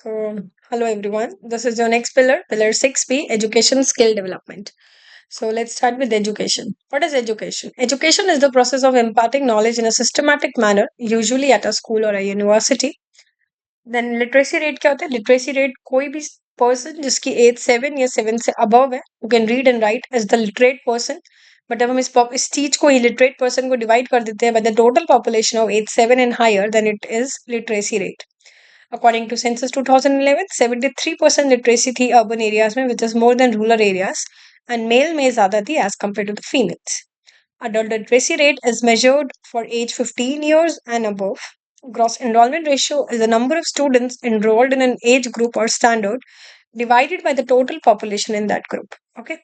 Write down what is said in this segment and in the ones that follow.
So, hello everyone. This is your next pillar 6B, education skill development. So, let's start with education. What is education? Education is the process of imparting knowledge in a systematic manner, usually at a school or a university. Then literacy rate क्या होता है? Literacy rate कोई भी person जिसकी as 7 या 7 से above है, who can read and write as the literate person. But अब हम इस चीज को illiterate person को divide कर देते हैं by the total population of age 7 and higher, then it is literacy rate. According to census 2011, 73% literacy थी urban areas में, which is more than rural areas, and male में ज़्यादा थी as compared to the females. Adult literacy rate is measured for age 15 years and above. Gross enrollment ratio is the number of students enrolled in an age group or standard divided by the total population in that group. Okay.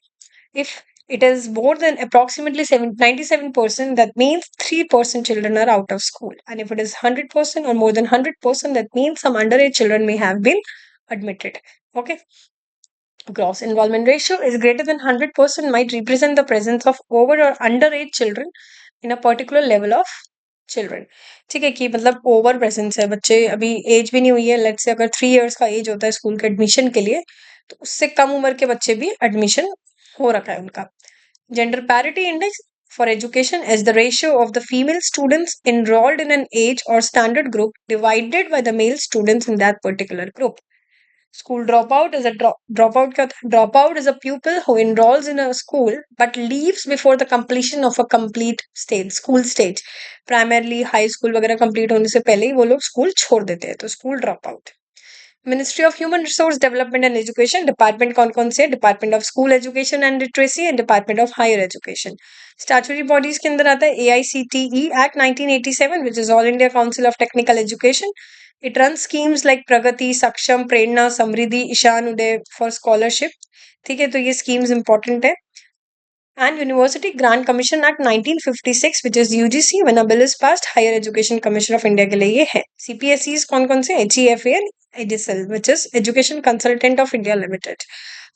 If it is more than approximately 97%, that means 3% children are out of school. And if it is 100% or more than 100%, that means some underage children may have been admitted. Okay. Gross enrollment ratio is greater than 100% might represent the presence of over or underage children in a particular level of children. ठीक है कि मतलब over presence है, बच्चे अभी as भी नहीं हुई है. लेट्स से अगर 3 इयर्स का एज होता है स्कूल के एडमिशन के लिए, तो उससे कम उम्र के बच्चे भी एडमिशन हो रखा है उनका. Gender parity index for education is the ratio of the female students enrolled in an age or standard group divided by the male students in that particular group. School dropout is a dropout. Dropout is a pupil who enrolls in a school but leaves before the completion of a complete stage, school stage. Primarily high school वगैरह complete होने से पहले ही वो लोग school छोड़ देते हैं, तो school dropout. Ministry of human resource development and education department कौन कौन से? Department of school education and literacy and department of higher education. Statutory bodies के अंदर आता है AICTE act 1987, which is all India council of technical education. It run schemes like Pragati, Saksham, Prerna, Samriddhi, Ishan Uday for scholarship. ठीक है, तो ये स्कीम्स इंपॉर्टेंट है. And University Grant Commission Act 1956, which is UGC. When a bill is passed, Higher Education Commission of India के लिए ये है. CPSEs कौन कौन से? HEFA and EDISL, which is Education Consultant of India Limited.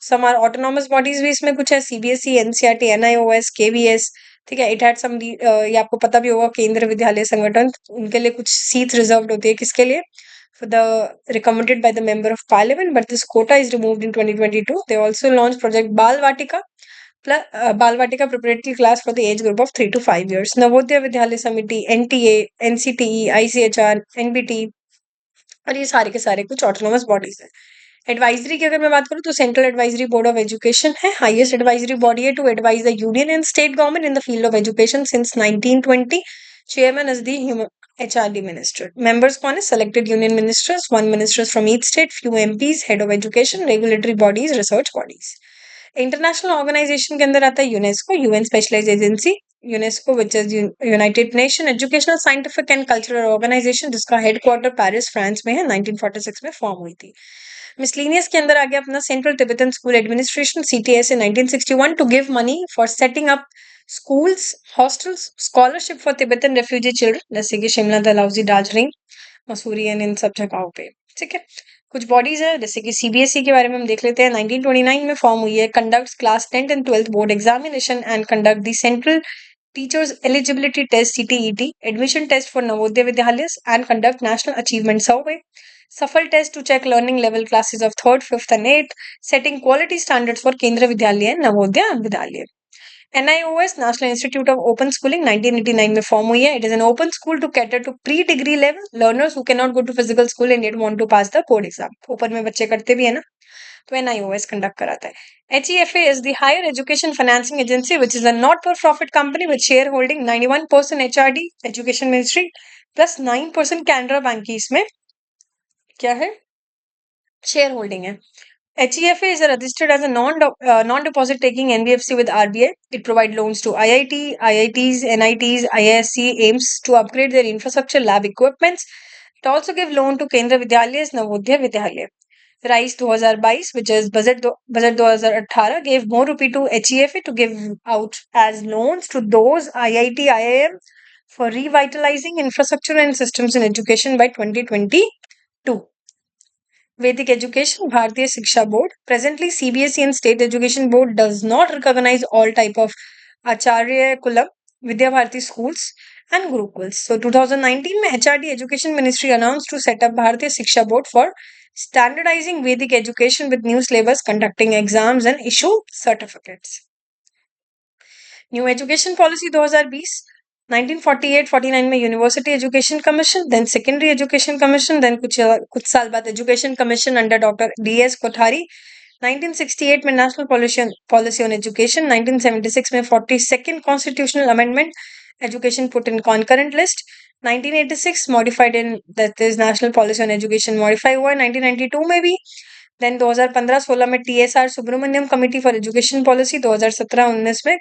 Some are autonomous bodies भी इसमें कुछ है, CBSE, NCERT, NIOS, KVS. ठीक है, इट हैड सम, ये आपको पता भी होगा, केंद्र विद्यालय संगठन, उनके लिए कुछ सीट्स रिजर्व्ड होती है. किसके लिए? For the recommended by the member of parliament, but this quota is removed in 2022. They also launched project Bal Vatika, Bal Vatika preparatory class for the age group of 3 to 5 years. Navodaya Vidyalaya Samiti, NTA, NCTE, ICHR, NBT, और ये सारे के सारे कुछ autonomous bodies है. Advisory की अगर मैं बात करूं तो central advisory board of education है, हाईएस्ट एडवाइजरी बॉडी है to advise the union and state government in the field of education since 1920. Chairman is the HRD minister. Members कौन है? Selected union ministers, one ministers from each state, few MPs, head of education, regulatory bodies, research bodies. International organisation के अंदर आता है UNESCO, UN specialised agency. UNESCO which is United Nation educational scientific and cultural organisation, जिसका headquarter Paris France में है. 1946 में form हुई थी. मिसलिनियस के अंदर आ गया अपना central Tibetan school administration, CTS, in 1961 to give money for setting up schools, hostels, scholarship for Tibetan refugee children, जैसे कि शिमला, डलहौजी, दार्जिलिंग, मसूरी एंड इन सब जगहों पे. ठीक है, कुछ बॉडीज है जैसे कि CBSE के बारे में हम देख लेते हैं. 1929 में फॉर्म हुई है. Conduct class 10th and 12th board examination and conduct the central teachers eligibility test CTET, admission test for Navodaya Vidyalaya and conduct national achievement survey, Safal test to check learning level classes of 3rd, 5th and 8th, setting quality standards for Kendra Vidyalaya and Navodaya Vidyalaya. NIOS, National Institute of Open Schooling, 1989 में form हुई है. It is an open school to cater to pre degree level learners who can not go to physical school and yet want to pass the board exam. Open में बच्चे करते भी है ना, तो NIOS कंडक्ट कराता है. HEFA is the Higher Education Financing Agency, which is a not-for-profit company with shareholding 91% HRD, Education Ministry, plus 9% Canara Bank की इसमें क्या है? शेयर होल्डिंग है. HEFA is registered as a non-deposit taking NBFC with RBI. It provides loans to IITs, NITs, IASC, aims to upgrade their infrastructure, lab equipments. It also gives loan to Kendra Vidyalayas, Navodaya Vidyalaya. Rise 2022, which is budget 2018, gave more rupee to HEFA to give out as loans to those IIT, IIM for revitalizing infrastructure and systems in education by 2022. Vedic Education, Bharatiya Shiksha Board. Presently, CBSE and State Education Board does not recognize all type of Acharya Kulam, Vidya Bharati schools and Gurukuls. So, 2019 में HRD Education Ministry announced to set up Bharatiya Shiksha Board for standardizing Vedic education with new syllabus, conducting exams and issue certificates. New education policy 2020 1948-49 में university education commission, then secondary education commission, then कुछ साल बाद education commission under doctor DS Kothari. 1968 में national policy on education. 1976 में 42nd constitutional amendment, education put in concurrent list. 1986 modified in that is national policy on education modify हुआ. 1992 में भी. Then 2015-16 में TSR Subramanian committee for education policy. 2017-19 में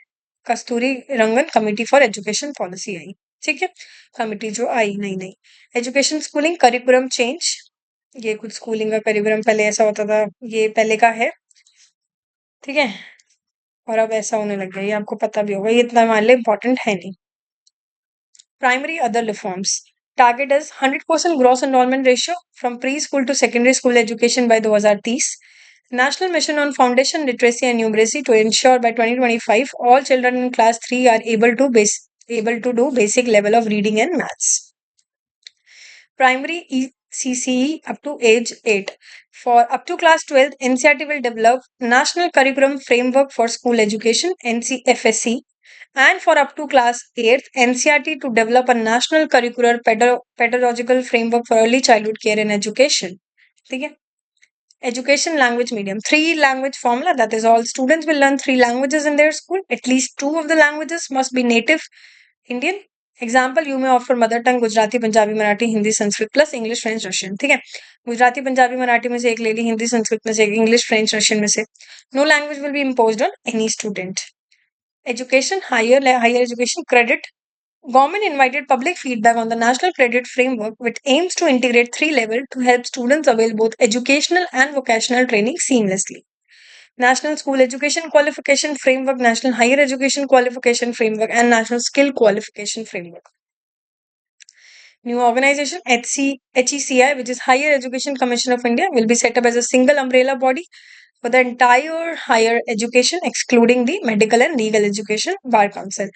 कस्तूरी रंगन committee for education policy आई. ठीक है, committee जो आई नई नई. Education schooling curriculum change. ये कुछ स्कूलिंग का करिकुलम पहले ऐसा होता था, ये पहले का है. ठीक है, और अब ऐसा होने लग गया, ये आपको पता भी होगा, ये इतना हमारे लिए इंपॉर्टेंट है नहीं. Primary other reforms. Target is 100% gross enrolment ratio from pre school to secondary school education by 2030. National Mission on Foundation Literacy and Numeracy to ensure by 2025 all children in class 3 are able to do basic level of reading and maths. Primary CCE up to age 8. For up to class 12, NCERT will develop National Curriculum Framework for School Education (NCFSC), and for up to class 8th, NCERT to develop a National Curricular Pedagogical Framework for Early Childhood Care and Education. ठीक है. Education language medium. 3 language formula, that is, all students will learn 3 languages in their school. At least 2 of the languages must be native Indian. Example, you may offer mother tongue Gujarati, Punjabi, Marathi, Hindi, Sanskrit plus English, French, Russian. ठीक है, गुजराती पंजाबी मराठी में से एक ले ली, हिंदी संस्कृत में से एक, English French Russian में से. No language will be imposed on any student. Education, higher education credit. Government invited public feedback on the National Credit Framework, which aims to integrate 3 levels to help students avail both educational and vocational training seamlessly. National School Education Qualification Framework, National Higher Education Qualification Framework, and National Skill Qualification Framework. New organization, HECI, which is Higher Education Commission of India, will be set up as a single umbrella body for the entire higher education, excluding the medical and legal education bar council.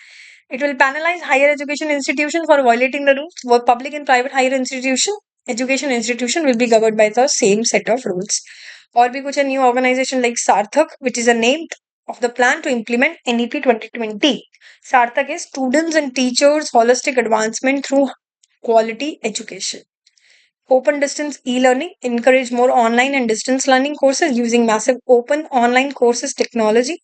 It will penalize higher education institutions for violating the rules. Both public and private higher education institution will be governed by the same set of rules. और भी कुछ है, new organization like Sarthak, which is a name of the plan to implement NEP 2020. Sarthak is Students and Teachers Holistic Advancement Through Quality Education. Open distance e-learning, encourage more online and distance learning courses using massive open online courses technology.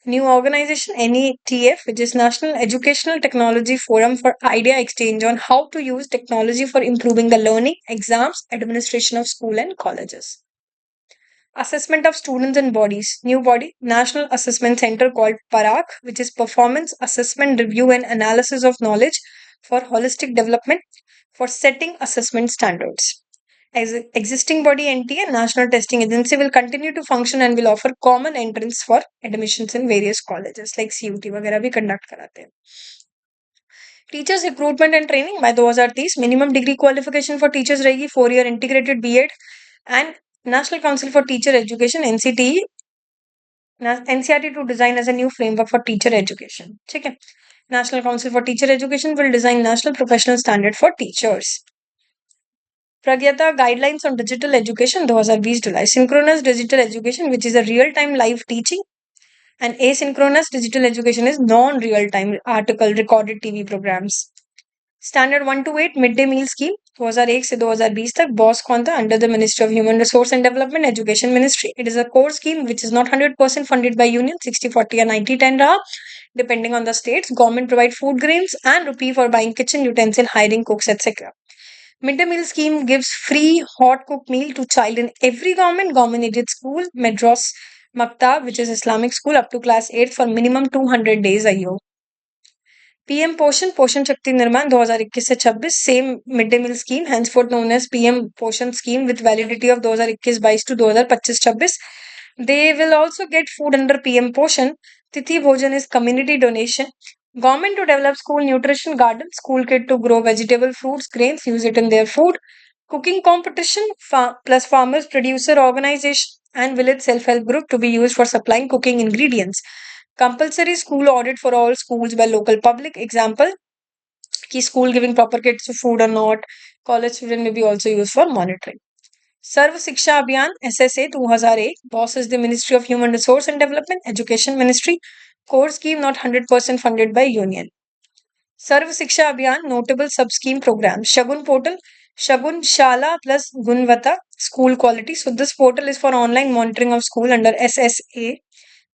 New organization, NETF, which is National Educational Technology Forum for idea exchange on how to use technology for improving the learning, exams, administration of school and colleges. Assessment of students and bodies. New body, National Assessment Center called PARAK, which is Performance Assessment Review and Analysis of Knowledge for Holistic Development for setting assessment standards. Existing body NTA, National Testing Agency, will continue to function and will offer common entrance for admissions in various colleges like CUT वगैरह भी conduct कराते हैं. Teachers recruitment and training by 2030, minimum degree qualification for teachers रहेगी 4-year integrated B.Ed, and National Council for Teacher Education NCTE NCERT to design as a new framework for teacher education. ठीक है, National Council for Teacher Education will design national professional standard for teachers. Pragyata Guidelines on Digital Education 2020 July. Synchronous Digital Education, which is a real-time live teaching, and asynchronous digital education is non-real-time article recorded TV programs. Standard 1 to 8 Midday Meal Scheme 2001 से 2020 तक. Boss कौन था? Under the Ministry of Human Resource and Development, Education Ministry. It is a core scheme which is not 100% funded by union, 60-40 or 90-10 रहा, depending on the states. Government provide food grains and rupee for buying kitchen utensil, hiring cooks, etc. Midday Meal Scheme gives free hot cooked meal to child in every government aided school, Madras Maktab, which is Islamic school, up to class 8 for minimum 200 days a year. PM Poshan Shakti Nirman 2021 से 26, same midday meal scheme, henceforth known as PM Poshan scheme, with validity of 2021-22 to 2025-26. They will also get food under PM Poshan. Tithi Bhojan is community donation. Government to develop school nutrition garden, school kid to grow vegetable, fruits, grains, use it in their food. Cooking competition plus farmers producer organization and village self-help group to be used for supplying cooking ingredients. Compulsory school audit for all schools by local public. Example, ki school giving proper kits of food or not. College student may be also used for monitoring. सर्व शिक्षा अभियान SSA 2008. Boss is the Ministry of Human Resource and Development, Education Ministry. Core scheme not 100% funded by union. सर्व शिक्षा अभियान notable sub scheme program. Shagun portal, Shagun Shala plus Gunvata school quality. So this portal is for online monitoring of school under SSA.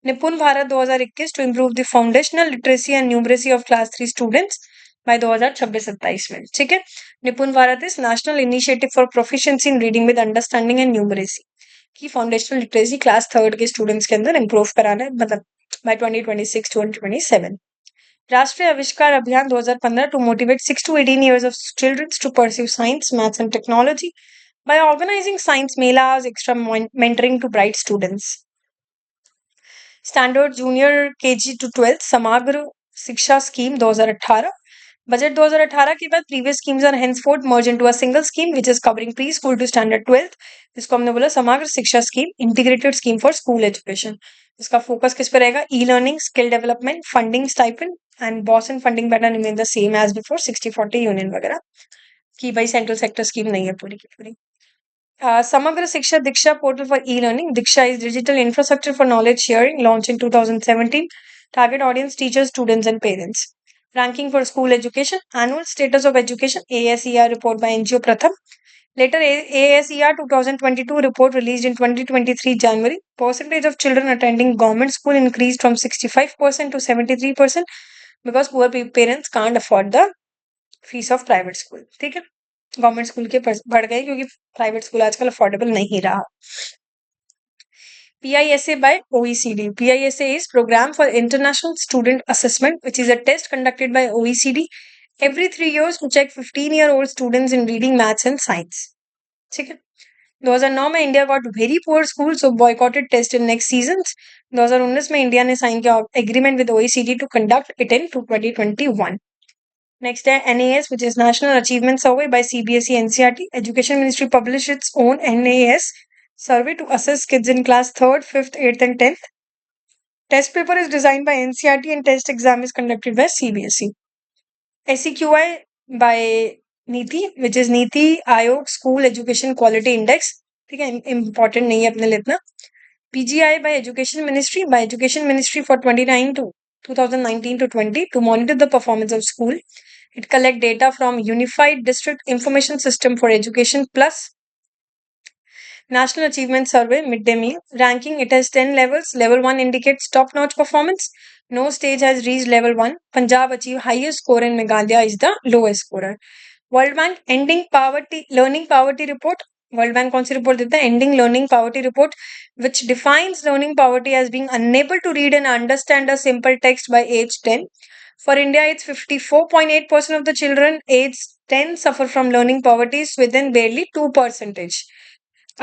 निपुण Bharat 2021 to improve the foundational literacy and numeracy of class 3 students by 2026-27 में. ठीक है. निपुण Bharat is national initiative for proficiency in reading with understanding and numeracy की foundational literacy class 3 के students के अंदर improve कराना है, मतलब बाय 2026-2027. राष्ट्रीय आविष्कार अभियान 2015 to motivate 6 to 18 years of children to pursue science, maths and technology by organizing science melas, extra mentoring to bright students. Standard junior KG to 12th समग्र शिक्षा स्कीम 2018. बजट 2018 के बाद previous schemes are henceforth merged into a single scheme which is covering preschool to standard 12th. इसको हमने बोला Samagra Shiksha scheme, integrated scheme for school education. इसका focus किस पे रहेगा? E learning, skill development, funding, stipend and boss and funding pattern remain the same as before. 60-40 union वगैरह की भाई सेंट्रल सेक्टर स्कीम नहीं है पूरी की पूरी. Samagra Shiksha Diksha portal for e-learning. Diksha is digital infrastructure for knowledge sharing, launched in 2017. Target audience: teachers, students, and parents. Ranking for school education. Annual status of education. ASER report by NGO Pratham. Later, ASER 2022 report released in 2023 January. Percentage of children attending government school increased from 65% to 73% because poor parents can't afford the fees of private school. ठीक है. Government school के बढ़ गए क्योंकि private school आजकल affordable नहीं रहा. PISA by OECD. PISA is Program for International Student Assessment, which is a test conducted by OECD every 3 years to check 15-year-old students in reading, maths and science. ठीक है. 2009 में India got very poor school so boycotted test in next seasons. 2019 में India ने sign किया agreement with OECD to conduct it in 2021. Next है NAS, which is National Achievement Survey by CBSE NCERT. Education Ministry published its own NAS survey to assess kids in class 3rd, 5th, 8th and 10th. Test paper is designed by NCERT and test exam is conducted by CBSE. SEQI by NITI, which is Niti Aayog School Education Quality Index. ठीक है, important नहीं है अपने लिए इतना. PGI by Education Ministry for 2019 to 20 to monitor the performance of school. It collect data from Unified District Information System for Education plus National Achievement Survey midday meal. Ranking, it has 10 levels. Level 1 indicates top-notch performance. No stage has reached level 1. Punjab achieved highest score and Meghalaya is the lowest scorer. World Bank Ending Poverty Learning Poverty Report. World Bank कौन सी report देता है? Ending Learning Poverty Report, which defines learning poverty as being unable to read and understand a simple text by age 10. For India, it's 54.8% of the children aged 10 suffer from learning poverty within barely 2%.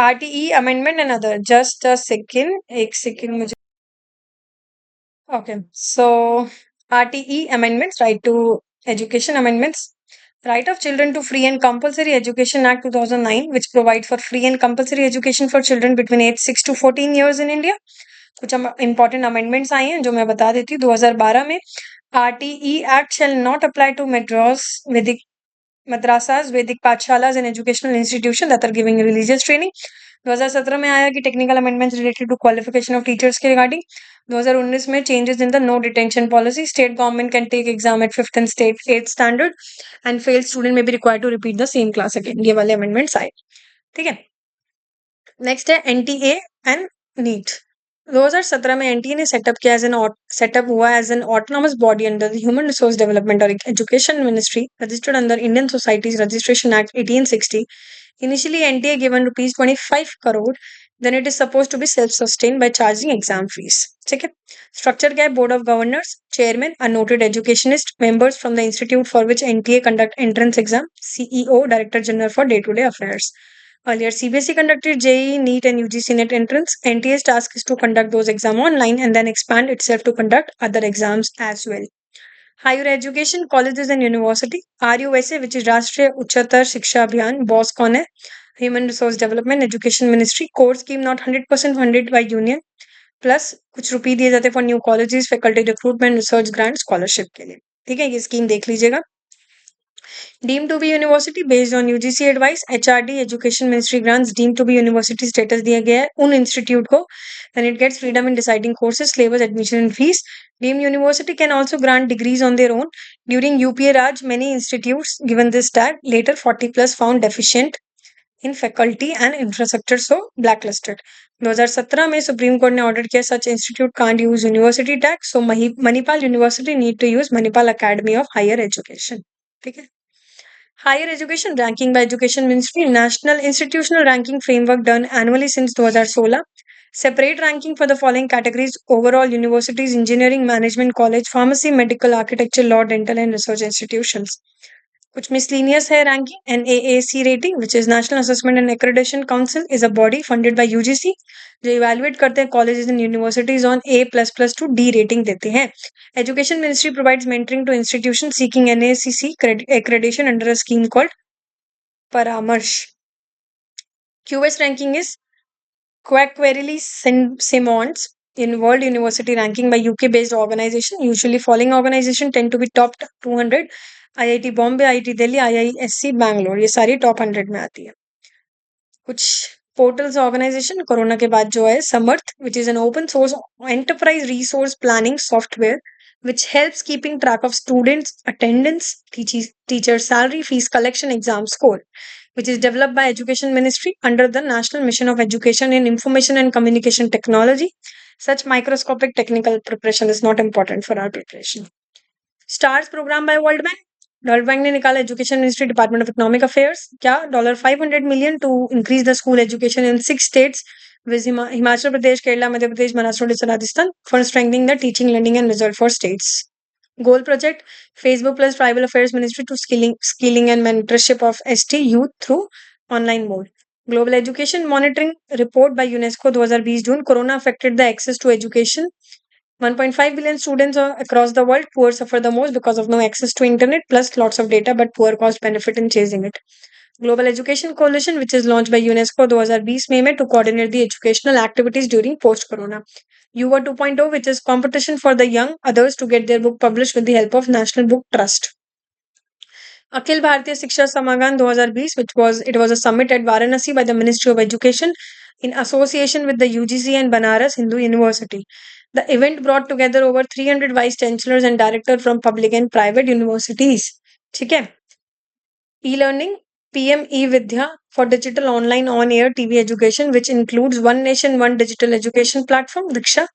RTE amendment and other. Just a second. एक second मुझे. Okay. So RTE amendments, Right to Education amendments. Right of Children to Free and Compulsory Education Act 2009, which provides for free and compulsory education for children between age 6 to 14 years in India. कुछ important amendments आए हैं जो मैं बता देती हूँ. 2012 में RTE Act shall not apply to madrasas, Vedic pathshalas and educational institutions that are giving religious training. 2017 में आया कि technical amendments related to qualification of teachers के रिगार्डिंग. 2019 में changes in the no detention policy. State government can take exam at 5th and state 8th standard and fail student में be required to repeat the same class again. ये वाले amendments आए. ठीक है. Next है NTA and NEET. 2017 में NTA ने setup हुआ as an autonomous body under the human resource development और education ministry, registered under Indian societies registration act 1860. Initially, NTA given rupees 25 crore, then it is supposed to be self-sustained by charging exam fees. ठीक है. Structure क्या है? Board of Governors, Chairman, a noted educationist, members from the institute for which NTA conduct entrance exam, CEO, Director General for day-to-day affairs. Earlier, CBSE conducted JEE, NEET and UGC NET entrance. NTA's task is to conduct those exams online and then expand itself to conduct other exams as well. Higher education, colleges and university. RUSA, which is Rashtriya Uchchatar Shiksha Abhiyan. Boss कौन है? Human Resource Development, Education Ministry. Core scheme not 100% funded by union. Plus कुछ रुपये दिए जाते for new colleges, faculty recruitment, research grant, scholarship के लिए. ठीक है, ये स्कीम देख लीजिएगा. Deemed to be university based on UGC advice, HRD Education Ministry grants deemed to be university status दिया गया है उन institute को, and it gets freedom in deciding courses, syllabus, admission and fees. Deemed university can also grant degrees on their own. During UPA Raj, many institutes given this tag, later 40 plus found deficient in faculty and infrastructure, so blacklisted. 2017 में supreme court ने order किया such institute can't use university tags, so Manipal university need to use Manipal academy of higher education. ठीक है. Higher education ranking by Education Ministry, National Institutional Ranking Framework done annually since 2016. Separate ranking for the following categories: overall universities, engineering, management, college, pharmacy, medical, architecture, law, dental, and research institutions. Which miscellaneous है ranking. NAAC rating, which is National Assessment and Accreditation Council, is a body funded by UGC जो evaluate करते हैं colleges and universities on A++ to D rating देते हैं. Education Ministry provides mentoring to institutions seeking NAACC accreditation under a scheme called Paramarsh. QS ranking is Quacquarelli Simons in World University Ranking by UK-based organization. Usually, following organization tend to be top 200. IIT Bombay, IIT Delhi, IISc Bangalore. ये सारी top 100 में आती है. कुछ portals organization corona के बाद जो है समर्थ, which is an open source enterprise resource planning software which helps keeping track of students attendance, teacher salary, fees collection, exam score, which is developed by Education Ministry under the National Mission of Education in Information and Communication Technology. Such microscopic technical preparation is not important for our preparation. STARS program by World Bank. World Bank ने निकाला education ministry department of economic affairs क्या $500 million to increase the school education in 6 states Himachal Pradesh, Kerala, Madhya Pradesh, Maharashtra, Orissa, Rajasthan for strengthening the teaching, learning and result for states. Goal project: Facebook plus Tribal Affairs Ministry to skilling and mentorship of ST youth through online mode. Global Education Monitoring Report by UNESCO 2020 June. Corona affected the access to education. 1.5 billion students across the world. Poor suffer the most because of no access to internet plus lots of data but poor cost benefit in chasing it. Global Education Coalition, which is launched by UNESCO 2020 May में to coordinate the educational activities during post-corona. UVA 2.0, which is competition for the young others to get their book published with the help of National Book Trust. Akhil Bharatiya Shiksha Samagan 2020, it was a summit at Varanasi by the Ministry of Education in association with the UGC and Banaras Hindu University. The event brought together over 300 vice chancellors and directors from public and private universities. ठीक है. E-learning, PM E-Vidya for digital online on-air TV education, which includes One Nation, One Digital Education Platform, Diksha,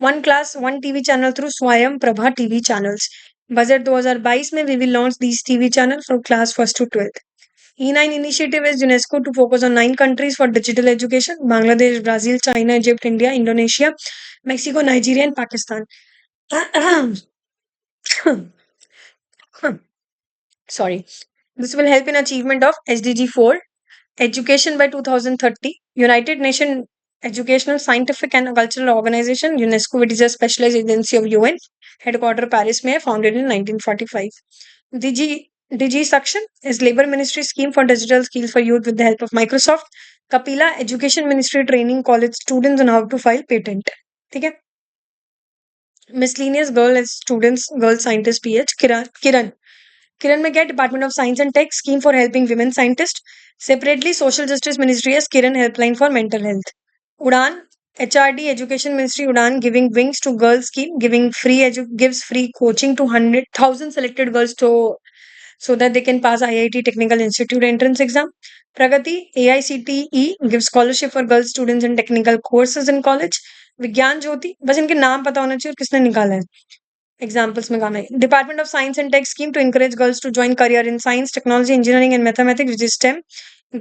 One Class, One TV channel through Swayam Prabha TV channels. Budget 2022 में we will launch these TV channels from class 1st to 12th. E9 initiative is UNESCO to focus on 9 countries for digital education: Bangladesh, Brazil, China, Egypt, India, Indonesia, Mexico, Nigeria, and Pakistan. Sorry. This will help in achievement of SDG 4, education by 2030. United Nations Educational, Scientific and Cultural Organization, UNESCO, which is a specialized agency of UN, headquarter Paris में, founded in 1945. DG Section is Labor Ministry scheme for digital skills for youth with the help of Microsoft. Kapila Education Ministry training college students on how to file patent. ठीक है. Miscellaneous girl students, girl scientist PH Kiran में क्या department of science and tech scheme for helping women scientist. Separately social justice ministry है Kiran helpline for mental health. Udaan HRD Education Ministry Udan giving wings to girls scheme, gives free coaching to 100,000 selected girls so that they can pass IIT Technical Institute entrance exam. Pragati AICTE gives scholarship for girl students in technical courses in college. विज्ञान ज्योति, बस इनके नाम पता होना चाहिए और किसने निकाला है. Examples में काम है. Department of Science and Tech scheme to encourage girls to join career in science, technology, engineering and mathematics, which is STEM.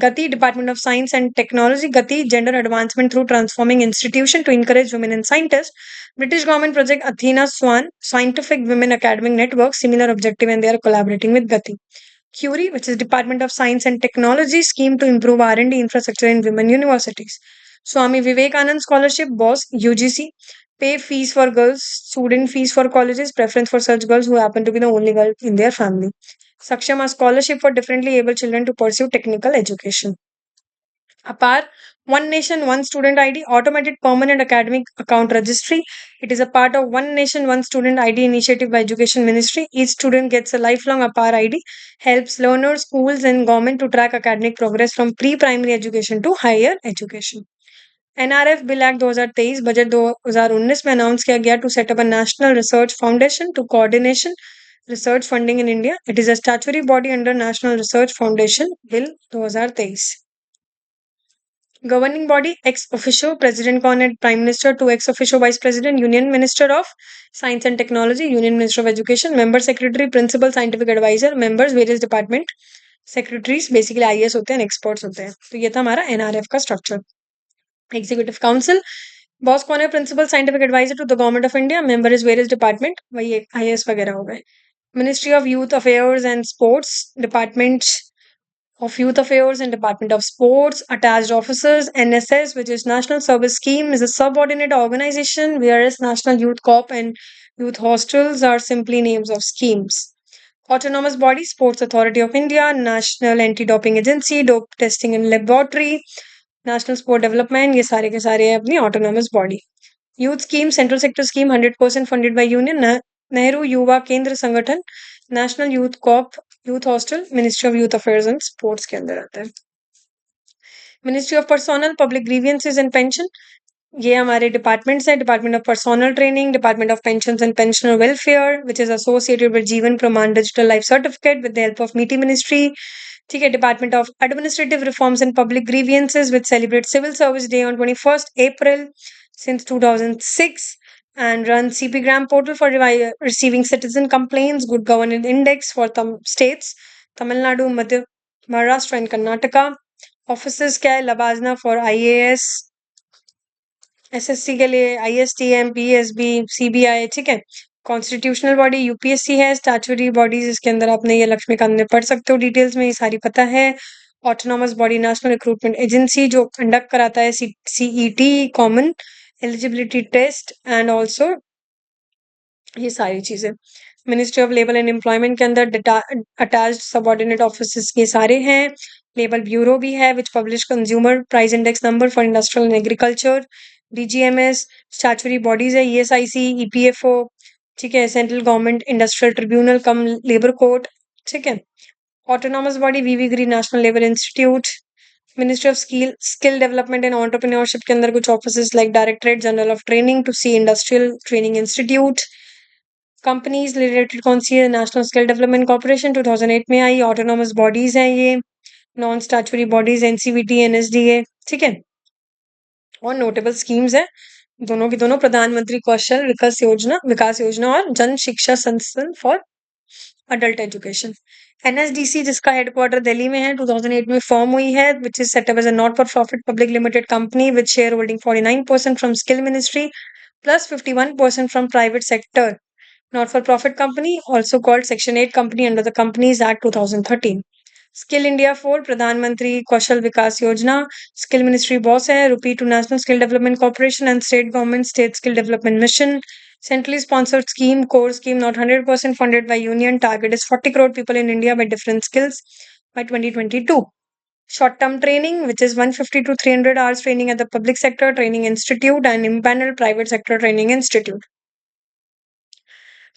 Gati, Department of Science and Technology. Gati, gender advancement through transforming institution to encourage women in scientists. British government project Athena Swan, scientific women academic network, similar objective, and they are collaborating with Gati. Curie, which is Department of Science and Technology scheme to improve R&D infrastructure in women universities. Swami Vivekanand Scholarship, BOSS, UGC. Pay fees for girls, student fees for colleges, preference for such girls who happen to be the only girl in their family. Sakshama Scholarship for differently able children to pursue technical education. APAR, One Nation, One Student ID, Automated Permanent Academic Account Registry. It is a part of One Nation, One Student ID initiative by Education Ministry. Each student gets a lifelong APAR ID, helps learners, schools, and government to track academic progress from pre-primary education to higher education. NRF bill act 2023 budget 2019 में announce किया गया to set up a national research foundation to coordination research funding in India. It is a statutory body under national research foundation bill 2023. Governing body ex officio president कौन है? Prime Minister. To ex officio vice president Union Minister of Science and Technology, Union Minister of Education, member secretary, principal scientific advisor, members various department secretaries, basically IAS होते हैं, experts होते हैं. तो ये था हमारा NRF का structure. Executive Council, बॉस कौन है? Principal scientific adviser to the government of India, member is various department, वही IAS वगैरह हो गए. Ministry of youth affairs and sports, department of Youth Affairs and Department of Sports, attached officers, NSS, which is National Service Scheme, is a subordinate organization, whereas National Youth Corp and Youth Hostels are simply names of schemes. Autonomous body, Sports Authority of India, National Anti-Doping Agency, Dope Testing and Laboratory, National Sport Development, ये सारे के सारे हैं अपनी autonomous body. Youth Scheme, Central Sector Scheme, 100% funded by Union, Nehru Yuva Kendra Sangathan, national youth corps, youth hostel, ministry of youth affairs and sports के अंदर आता है. Ministry of personnel, public grievances and pension, ये हमारे departments है. Department of personnel training, department of pension and pensioner welfare, which is associated with Jeevan Pramaan digital life certificate with the help of MeitY ministry. ठीक है. Department of administrative reforms and public grievances which celebrate civil service day on 21st April since 2006 and run CPgram portal for receiving citizen complaints, good governance index for states, Tamil Nadu, Maharashtra and Karnataka. Offices क्या है? Labazna for IAS, SSC के लिए ISTM, PSB, CBI. ठीक है. Constitutional body UPSC है. Statutory bodies इसके अंदर आपने ये लक्ष्मीकांत में पढ़ सकते हो डिटेल्स में, ये सारी पता है. Autonomous body national recruitment agency जो कंडक्ट कराता है CET, common eligibility test and also ये सारी चीजें. Ministry of labour and employment के अंदर अटैच्ड सबऑर्डिनेट ऑफिस ये सारे हैं. लेबर ब्यूरो भी है which publish consumer price index number for industrial and agriculture. DGMS statutory bodies है. ESIC, EPFO. ठीक है. Central government industrial tribunal cum labour court. ठीक है. Autonomous body VV Giri national labour institute. Ministry of skill development and entrepreneurship के अंदर कुछ office like directorate general of training to see industrial training institute. Companies related कौन सी है? National skill development corporation 2008 में आई. Autonomous bodies हैं ये. Non statutory bodies NCVT, NSDA. ठीक है. और नोटेबल स्कीम्स है दोनों की दोनों, प्रधानमंत्री कौशल विकास योजना और Jan Shiksha Sansthan for adult education. NSDC जिसका हेडक्वार्टर दिल्ली में है, 2008 में फॉर्म हुई है, which is set up as a not for profit public limited company with share holding 49% from skill ministry plus 51% from private sector. Not for profit company, also called Section 8 company under the Companies Act 2013. Skill India 4, प्रधानमंत्री कौशल विकास योजना. Skill ministry boss है. Rupee to national skill development corporation and state government state skill development mission. Centrally sponsored scheme, core scheme, not 100% funded by union. Target is 40 crore people in India with different skills by 2022. Short-term training, which is 150 to 300 hours training at the public sector training institute and impaneled private sector training institute.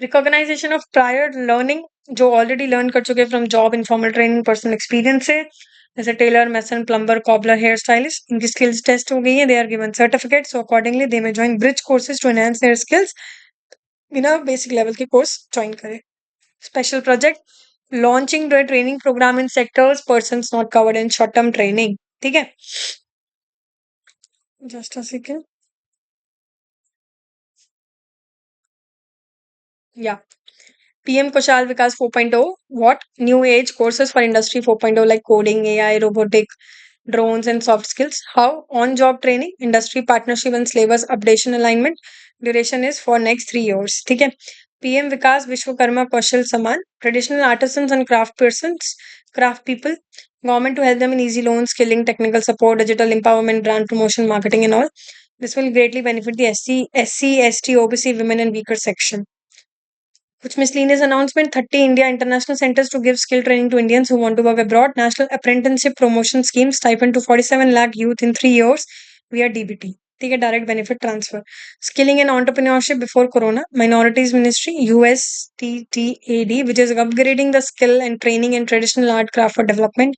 Recognition of prior learning, जो already learn कर चुके from job, informal training, personal experience से, जैसे tailor, mason, plumber, cobbler, hair stylist. इनकी skills test हो गई है. They are given certificate, so accordingly they में join bridge courses to enhance their skills. बिना बेसिक लेवल के कोर्स ज्वाइन करें. Special project launching training program in sectors person not covered in short term training. ठीक है. Just a second. या PM Kushal Vikas 4.0. What? New age courses for industry 4.0 like coding, AI, robotic, drones and soft skills. How? On-job training, industry partnership and syllabus updation alignment. Duration is for next 3 years. ठीक है. PM Vikas Vishwakarma Kaushal Saman. Traditional artisans and craft persons, craft people. Government to help them in easy loans, skilling, technical support, digital empowerment, brand promotion, marketing and all. This will greatly benefit the SC, ST, OBC, women and weaker section. कुछ miscellaneous announcement. 30 India international centers to give skill training to Indians who want to work abroad. National apprenticeship promotion scheme, stipend to 47 lakh youth in 3 years via DBT. ठीक है, direct benefit transfer. Skilling and entrepreneurship before corona. Minorities ministry USTTAD, which is upgrading the skill and training in traditional art craft for development.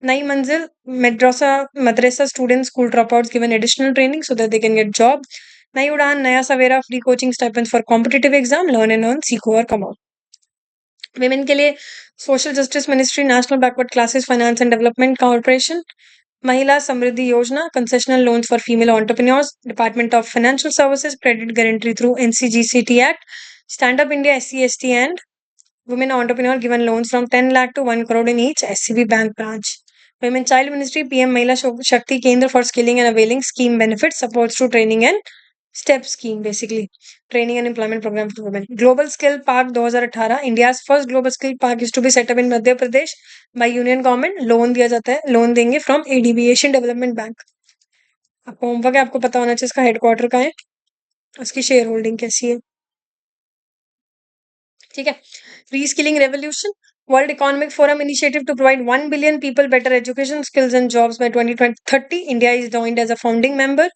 Nai Manzil madrasa students, school dropouts given additional training so that they can get job. Nai Udan, Naya Savera, free coaching stipends for competitive exam, learn and earn, सीखो और कमाओ. Women के लिए social justice ministry, national backward classes finance and development corporation, महिला समृद्धि योजना, concessional loans for female entrepreneurs, department of financial services, credit guarantee through NCGCT act, stand up India SC/ST and women entrepreneur given loans from 10 lakh to 1 crore in each SCB bank branch. Women Child Ministry, PM Mahila Shakti Kendra for skilling and availing scheme benefits, supports to training and STEP scheme, basically training and employment program for women. Global Skill Park 2018, India's first global skill park is to be set up in Madhya Pradesh by Union Government. Loan दिया जाता है, loan देंगे from ADB Asian Development Bank. आपको homework है, आपको पता होना चाहिए इसका हेडक्वार्टर कहाँ है, उसकी शेयर होल्डिंग कैसी है. ठीक है. Reskilling revolution. World Economic Forum initiative to provide 1 billion people better education, skills and jobs by 2030. India is joined as a founding member.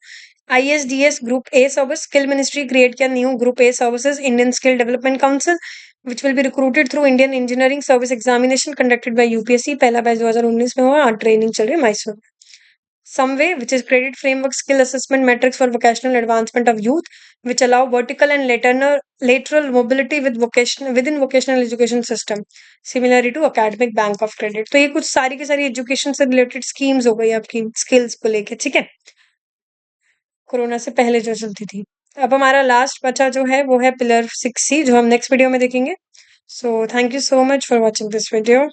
ISDS Group A service. Skill Ministry create किया new Group A services, Indian Skill Development Council, which will be recruited through Indian Engineering Service Examination conducted by UPSC. पहला batch 2019 में हुआ, training चल रही है मैसूर में. Someway, which is credit framework skill assessment metrics for vocational advancement of youth, which allow vertical and lateral mobility within vocational education system, similarly to academic bank of credit. तो ये कुछ सारी की सारी एजुकेशन से रिलेटेड स्कीम्स हो गई आपकी स्किल्स को लेके. ठीक है, कोरोना से पहले जो चलती थी. अब हमारा लास्ट बचा जो है वो है पिलर 6C, जो हम नेक्स्ट वीडियो में देखेंगे. So thank you so much for watching this video.